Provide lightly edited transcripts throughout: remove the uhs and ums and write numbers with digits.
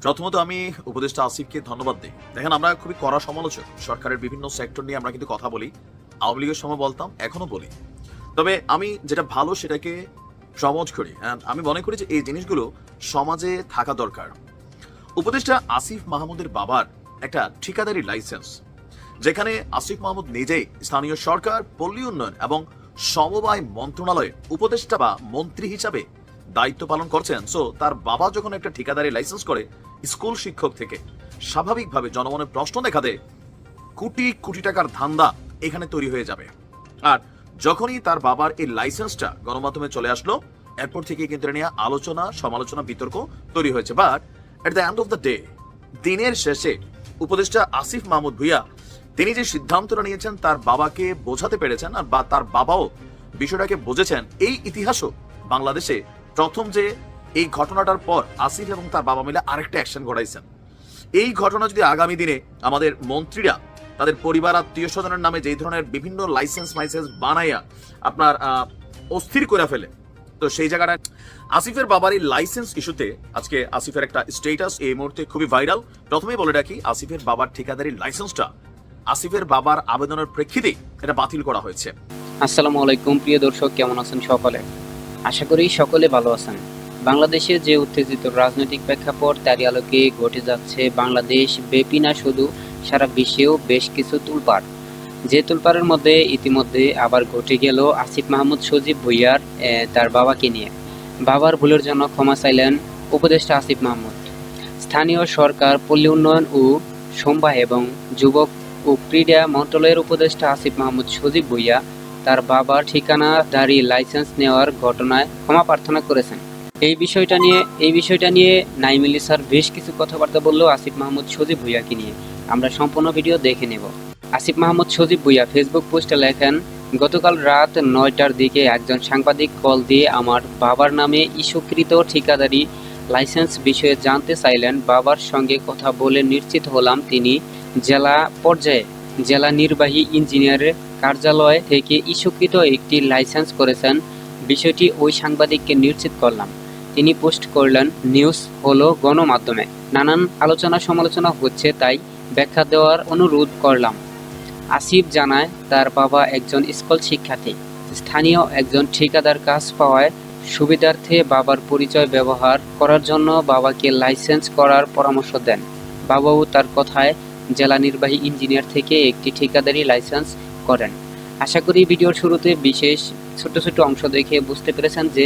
প্রথমত আমি উপদেষ্টা আসিফকে ধন্যবাদ দিই। দেখেন, আমরা খুবই কড়া সমালোচক। সরকারের বিভিন্ন সেক্টর নিয়ে আমরা কিন্তু কথা বলি। আওয়ামী লীগের সময় বলতাম, এখনো বলি। তবে আমি যেটা ভালো সেটাকে প্রমোট করি। আমি মনে করি যে এই জিনিসগুলো সমাজে থাকা দরকার। উপদেষ্টা আসিফ মাহমুদের বাবার একটা ঠিকাদারি লাইসেন্স, যেখানে আসিফ মাহমুদ নিজেই স্থানীয় সরকার, পল্লী উন্নয়ন এবং সমবায় মন্ত্রণালয়ে উপদেষ্টা বা মন্ত্রী হিসাবে দায়িত্ব পালন করছেন। সো তার বাবা যখন একটা ঠিকাদারি লাইসেন্স করে স্কুল শিক্ষক থেকে, স্বাভাবিকভাবে জনমনের প্রশ্ন দেখা দেয়, কোটি কোটি টাকার ধান্দা এখানে তৈরি হয়ে যাবে। আর যখনই তার বাবার এই লাইসেন্সটা গণমাধ্যমে চলে আসলো, এরপর থেকে কিন্তু এটা নিয়ে আলোচনা, সমালোচনা, বিতর্ক তৈরি হয়েছে। But at the end of the day, দিনের শেষে উপদেষ্টা আসিফ মাহমুদ ভুইয়া তিনি যে সিদ্ধান্তটা নিয়েছেন তার বাবাকে বোঝাতে পেরেছেন, আর বা তার বাবাও বিষয়টাকে বুঝেছেন। এই ইতিহাসও বাংলাদেশে প্রথম যে এই ঘটনাটার পর আসিফ এবং তার বাবা মিলে আরেকটা অ্যাকশন ঘটাইছেন। এই ঘটনা যদি আগামী দিনে আমাদের মন্ত্রীরা তাদের পরিবার, আত্মীয় স্বজনের নামে যেই ধরনের বিভিন্ন লাইসেন্স বানাইয়া আপনার অস্থির করে ফেলে, তো সেই জায়গাটা আসিফের বাবার এই লাইসেন্স ইস্যুতে আজকে আসিফের একটা স্টেটাস এই মুহূর্তে খুবই ভাইরাল। প্রথমেই বলে রাখি, আসিফের বাবার ঠিকাদারি লাইসেন্সটা আসিফের বাবার আবেদনের প্রেক্ষিতে এটা বাতিল করা হয়েছে। আসসালামু আলাইকুম প্রিয় দর্শক, কেমন আছেন সকলে? আশা করি সকলে ভালো আছেন। বাংলাদেশে যে উত্তেজিত রাজনৈতিক প্রেক্ষাপট, তারই আলোকে ঘটে যাচ্ছে বাংলাদেশ ব্যাপী না শুধু সারা বিশ্বেও বেশ কিছু তুলপাড়। যে তুলপাড়ের মধ্যে ইতিমধ্যে আবার ঘটে গেল আসিফ মাহমুদ সজীব ভুইয়ার তার বাবাকে নিয়ে। বাবার ভুলের জন্য ক্ষমা চাইলেন উপদেষ্টা আসিফ মাহমুদ। স্থানীয় সরকার, পল্লী উন্নয়ন ও সমবায় এবং যুবক ও ক্রীড়া মন্ত্রণালয়ের উপদেষ্টা আসিফ মাহমুদ সজীব ভুইয়া তার বাবার ঠিকানাদারি লাইসেন্স নেওয়ার ঘটনায় ক্ষমা প্রার্থনা করেছেন। এই বিষয়টা নিয়ে নাইমুল ইসার বেশ কিছু কথাবার্তা বললেও আসিফ মাহমুদ সজীব ভুইয়াকে নিয়ে আমরা সম্পূর্ণ ভিডিও দেখে নেব। আসিফ মাহমুদ সজীব ভুইয়া ফেসবুক পোস্টে লেখেন, গতকাল রাত 9টার দিকে একজন সাংবাদিক কল দিয়ে আমার বাবার নামে ইস্যুকৃত ঠিকাদারি লাইসেন্স বিষয়ে জানতে চাইলেন। বাবার সঙ্গে কথা বলে নিশ্চিত হলাম তিনি জেলা পর্যায়ে জেলা নির্বাহী ইঞ্জিনিয়ারের কার্যালয় থেকে ইস্যুকৃত একটি লাইসেন্স করেছেন। বিষয়টি ওই সাংবাদিককে নিশ্চিত করলাম। তিনি পোস্ট করলেন, নিউজ হলো গণমাধ্যমে নানান আলোচনা সমালোচনা হচ্ছে, তাই ব্যাখ্যা দেওয়ার অনুরোধ করলাম। আসিফ জানায়, তার বাবা একজন স্কুল শিক্ষার্থী, স্থানীয় একজন ঠিকাদার কাজ পাওয়ায় সুবিধার্থে বাবার পরিচয় ব্যবহার করার জন্য বাবাকে লাইসেন্স করার পরামর্শ দেন। বাবাও তার কথায় জেলা নির্বাহী ইঞ্জিনিয়ার থেকে একটি ঠিকাদারি লাইসেন্স করেন। আশা করি ভিডিওর শুরুতে বিশেষ ছোট ছোট অংশ দেখে বুঝতে পেরেছেন যে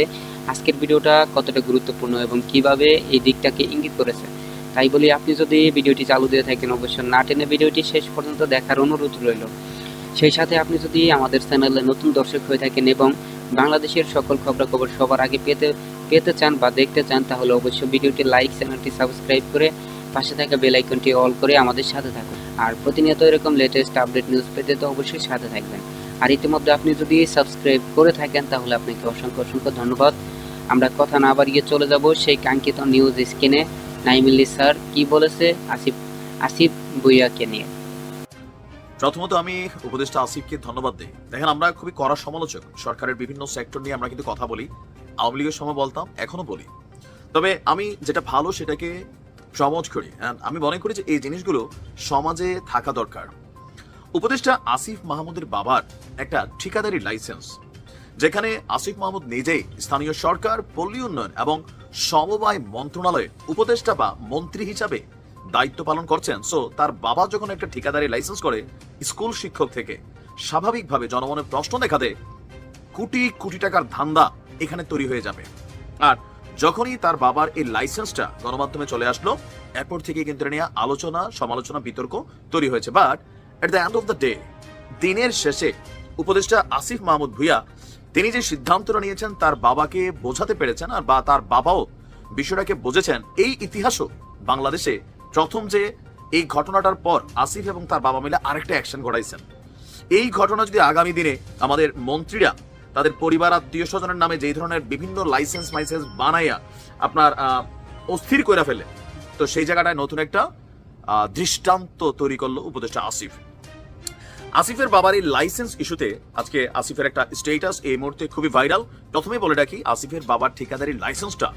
আজকের ভিডিওটা কতটা গুরুত্বপূর্ণ এবং কিভাবে এই দিকটাকে ইঙ্গিত করেছে। তাই বলি, আপনি যদি ভিডিওটি চালু দিয়ে থাকেন অবশ্যই না টেনে ভিডিওটি শেষ পর্যন্ত দেখার অনুরোধ রইল। সেই সাথে আপনি যদি আমাদের চ্যানেলে নতুন দর্শক হয়ে থাকেন এবং বাংলাদেশের সকল খবরাখবর সবার আগে পেতে চান বা দেখতে চান, তাহলে অবশ্যই ভিডিওটি লাইক, চ্যানেলটি সাবস্ক্রাইব করে পাশে থাকা বেল আইকনটি অল করে আমাদের সাথে থাকুন। আর প্রতিনিয়ত এরকম লেটেস্ট আপডেট নিউজ পেতে তো অবশ্যই সাথে থাকবেন। আর ইতিমধ্যে আপনি যদি সাবস্ক্রাইব করে থাকেন তাহলে আপনাকে অসংখ্য অসংখ্য ধন্যবাদ। আমরা কথা না বাড়িয়ে চলে যাব সেই কাঙ্ক্ষিত নিউজ স্ক্রিনে। নাইমুল ইসার কি বলেছে আসিফ ভুইয়াকে নিয়ে। প্রথমত আমি উপদেষ্টা আসিফকে ধন্যবাদ দিই। দেখেন, আমরা খুবই কড়া সমালোচক। সরকারের বিভিন্ন সেক্টর নিয়ে আমরা কিন্তু কথা বলি। আওয়ামী লীগের সময় বলতাম, এখনো বলি। তবে আমি যেটা ভালো সেটাকে প্রমোট করি। আমি মনে করি যে এই জিনিসগুলো সমাজে থাকা দরকার। উপদেষ্টা আসিফ মাহমুদের বাবার একটা ঠিকাদারি লাইসেন্স, যেখানে আসিফ মাহমুদ নিজেই স্থানীয় সরকার, পল্লী উন্নয়ন এবং সমবায় মন্ত্রণালয়ে উপদেষ্টা বা মন্ত্রী হিসাবে দায়িত্ব পালন করছেন। সো তার বাবা যখন একটা ঠিকাদারি লাইসেন্স করে স্কুল শিক্ষক থেকে, স্বাভাবিকভাবে জনমনের প্রশ্ন দেখা দেয়, কোটি কোটি টাকার ধান্দা এখানে তৈরি হয়ে যাবে। আর যখনই তার বাবার এই লাইসেন্সটা গণমাধ্যমে চলে আসলো, এরপর থেকে কিন্তু এটা নিয়ে আলোচনা, সমালোচনা, বিতর্ক তৈরি হয়েছে। But at the end of the day, দিনের শেষে উপদেষ্টা আসিফ মাহমুদ ভুইয়া তিনি যে সিদ্ধান্তটা নিয়েছেন তার বাবাকে বোঝাতে পেরেছেন, আর বা তার বাবাও বিষয়টাকে বুঝেছেন। এই ইতিহাসও বাংলাদেশে প্রথম যে এই ঘটনাটার পর আসিফ এবং তার বাবা মিলে আরেকটা অ্যাকশন ঘটাইছেন। এই ঘটনা যদি আগামী দিনে আমাদের মন্ত্রীরা তাদের পরিবার, আত্মীয় স্বজনের নামে যেই ধরনের বিভিন্ন লাইসেন্স বানাইয়া আপনার অস্থির করে ফেলে, তো সেই জায়গাটায় নতুন একটা দৃষ্টান্ত তৈরি করলো উপদেষ্টা আসিফ। আসিফের বাবার এই লাইসেন্স ইস্যুতে আজকে আসিফের একটা স্টেটাস এই মুহূর্তে খুবই ভাইরাল। প্রথমেই বলে রাখি, আসিফের বাবার ঠিকাদারি লাইসেন্সটা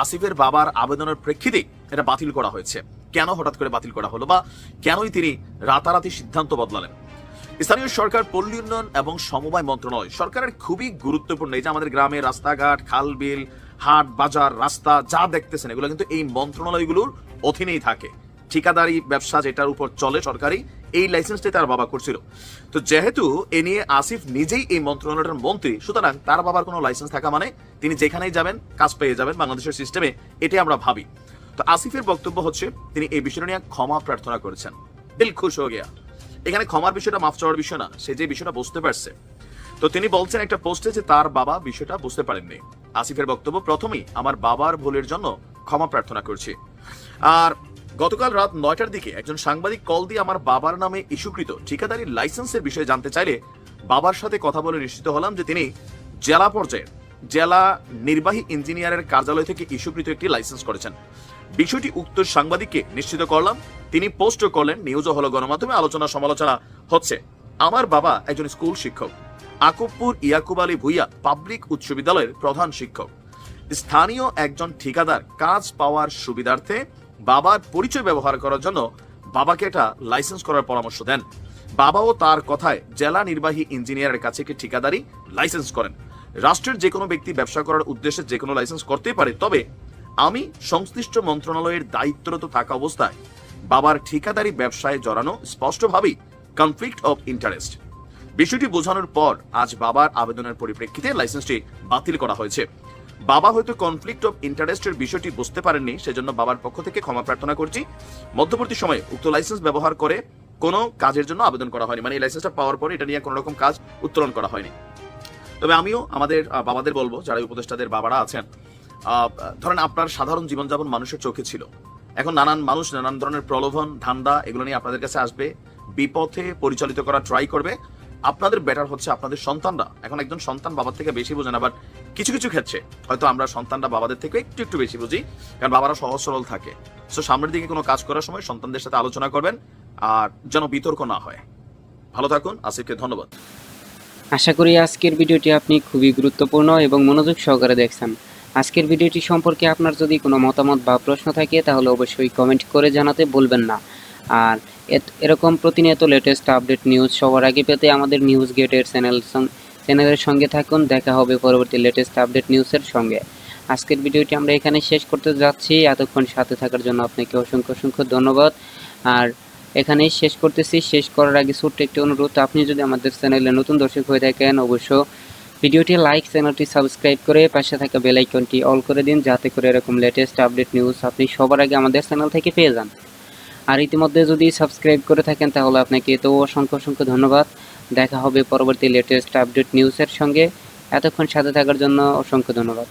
আসিফের বাবার আবেদনের প্রেক্ষিতে এটা বাতিল করা হয়েছে। কেন হঠাৎ করে বাতিল করা হলো বা কেনই তিনি রাতারাতি সিদ্ধান্ত বদলালেন? স্থানীয় সরকার, পল্লী উন্নয়ন এবং সমবায় মন্ত্রণালয় সরকারের খুবই গুরুত্বপূর্ণ। এই যে আমাদের গ্রামে রাস্তাঘাট, খাল বিল, হাট বাজার, রাস্তা যা দেখতেছেন এগুলো কিন্তু এই মন্ত্রণালয়গুলোর অধীনেই থাকে। ঠিকাদারি ব্যবসা যেটার উপর চলে সরকারি, এই লাইসেন্সটাই তার বাবা করছিল। তো যেহেতু এ নিয়ে আসিফ নিজেই এই মন্ত্রণালয়ের মন্ত্রী, সুতরাং তার বাবার কোনো লাইসেন্স থাকা মানে তিনি যেখানেই যাবেন কাজ পেয়ে যাবেন বাংলাদেশের সিস্টেমে, এটাই আমরা ভাবি। তো আসিফের বক্তব্য হচ্ছে তিনি এই বিষয়টা নিয়ে ক্ষমা প্রার্থনা করেছেন। দিল খুশ হয়ে গিয়া। এখানে ক্ষমার বিষয়টা মাফ চাওয়ার বিষয় না, সে যে বিষয়টা বুঝতে পারছে। তো তিনি বলছেন একটা পোস্টে যে তার বাবা বিষয়টা বুঝতে পারেননি। আসিফের বক্তব্য, প্রথমেই আমার বাবার ভুলের জন্য ক্ষমা প্রার্থনা করছি। আর গতকাল রাত 9টার দিকে একজন সাংবাদিক কল দিয়ে আমার বাবার নামে ইস্যুকৃত ঠিকাদারি লাইসেন্সের বিষয়ে জানতে চাইলে বাবার সাথে কথা বলে নিশ্চিত হলাম যে তিনি জেলা পর্যায়ের জেলা নির্বাহী ইঞ্জিনিয়ারের কার্যালয় থেকে ইস্যুকৃত একটি লাইসেন্স করেছেন। বিষয়টি উক্ত সাংবাদিককে নিশ্চিত করলাম। তিনি পোস্ট করলেন, নিউজও হলো, গণমাধ্যমে আলোচনা সমালোচনা হচ্ছে। আমার বাবা একজন স্কুল শিক্ষক, আকুবপুর ইয়াকুব আলী ভুইয়া পাবলিক উচ্চ বিদ্যালয়ের প্রধান শিক্ষক। স্থানীয় একজন ঠিকাদার কাজ পাওয়ার সুবিধার্থে বাবার পরিচয় ব্যবহার করার জন্য বাবাকে একটা লাইসেন্স করার পরামর্শ দেন। বাবাও তার কথায় জেলা নির্বাহী ইঞ্জিনিয়ারের কাছে একটি ঠিকাদারি লাইসেন্স করেন। রাষ্ট্রের যে কোনো ব্যক্তি ব্যবসা করার উদ্দেশ্যে যে কোনো লাইসেন্স করতেই পারে, তবে আমি সংশ্লিষ্ট মন্ত্রণালয়ের দায়িত্বরত থাকা অবস্থায় বাবার ঠিকাদারি ব্যবসায় জড়ানো স্পষ্টভাবেই কনফ্লিক্ট অফ ইন্টারেস্ট। বিষয়টি বোঝানোর পর আজ বাবার আবেদনের পরিপ্রেক্ষিতে লাইসেন্সটি বাতিল করা হয়েছে। বাবা হয়তো কনফ্লিক্ট অফ ইন্টারেস্টের বিষয়টি বুঝতে পারেননি, সেজন্য বাবার পক্ষ থেকে ক্ষমা প্রার্থনা করছি। মধ্যবর্তী সময়ে উক্ত লাইসেন্স ব্যবহার করে কোনো কাজের জন্য আবেদন করা হয়নি, মানে এই লাইসেন্সটা পাওয়ার পরে এটা নিয়ে কোনো রকম কাজ উত্তোলন করা হয়নি। তবে আমিও আমাদের বাবাদের বলবো, যারা উপদেষ্টাদের বাবারা আছেন, ধরেন আপনার সাধারণ জীবনযাপন মানুষের চোখে ছিল, এখন নানান মানুষ নানান ধরনের প্রলোভন ধান্দা এগুলো নিয়ে আপনাদের কাছে আসবে, বিপথে পরিচালিত করা ট্রাই করবে। আপনাদের বেটার হচ্ছে আপনাদের সন্তানরা, এখন একজন সন্তান বাবার থেকে বেশি বোঝে না, বাট কিছু কিছু ক্ষেত্রে হয়তো আমরা সন্তানরা বাবাদের থেকে একটু একটু বেশি বুঝি, কারণ বাবারা সহজ সরল থাকে। সো সামনের দিকে কোনো কাজ করার সময় সন্তানদের সাথে আলোচনা করবেন, আর যেন বিতর্ক না হয়। ভালো থাকুন। আসিফকে ধন্যবাদ। আশা করি আজকের ভিডিওটি আপনি খুবই গুরুত্বপূর্ণ এবং মনোযোগ সহকারে দেখছেন। আজকের ভিডিওটি সম্পর্কে আপনার যদি কোনো মতামত বা প্রশ্ন থাকে তাহলে অবশ্যই কমেন্ট করে জানাতে ভুলবেন না। আর এরকম প্রতিনিয়ত লেটেস্ট আপডেট নিউজ সবার আগে পেতে আমাদের নিউজ গেটের চ্যানেলের সঙ্গে থাকুন। দেখা হবে পরবর্তী লেটেস্ট আপডেট নিউজের সঙ্গে। আজকের ভিডিওটি আমরা এখানে শেষ করতে যাচ্ছি। এতক্ষণ সাথে থাকার জন্য আপনাকে অসংখ্য অসংখ্য ধন্যবাদ। আর এখানেই শেষ করতেছি। শেষ করার আগে ছোট্ট একটি অনুরোধ, আপনি যদি আমাদের চ্যানেলে নতুন দর্শক হয়ে থাকেন অবশ্য ভিডিওটি লাইক, চ্যানেলটি সাবস্ক্রাইব করে পাশে থাকা বেল আইকনটি অল করে দিন, যাতে করে এরকম লেটেস্ট আপডেট নিউজ আপনি সবার আগে আমাদের চ্যানেল থেকে পেয়ে যান। আর ইতিমধ্যে যদি সাবস্ক্রাইব করে থাকেন তাহলে আপনাকে তো অসংখ্য অসংখ্য ধন্যবাদ। দেখা হবে পরবর্তী লেটেস্ট আপডেট নিউজের সঙ্গে। এতক্ষণ সাথে থাকার জন্য অসংখ্য ধন্যবাদ।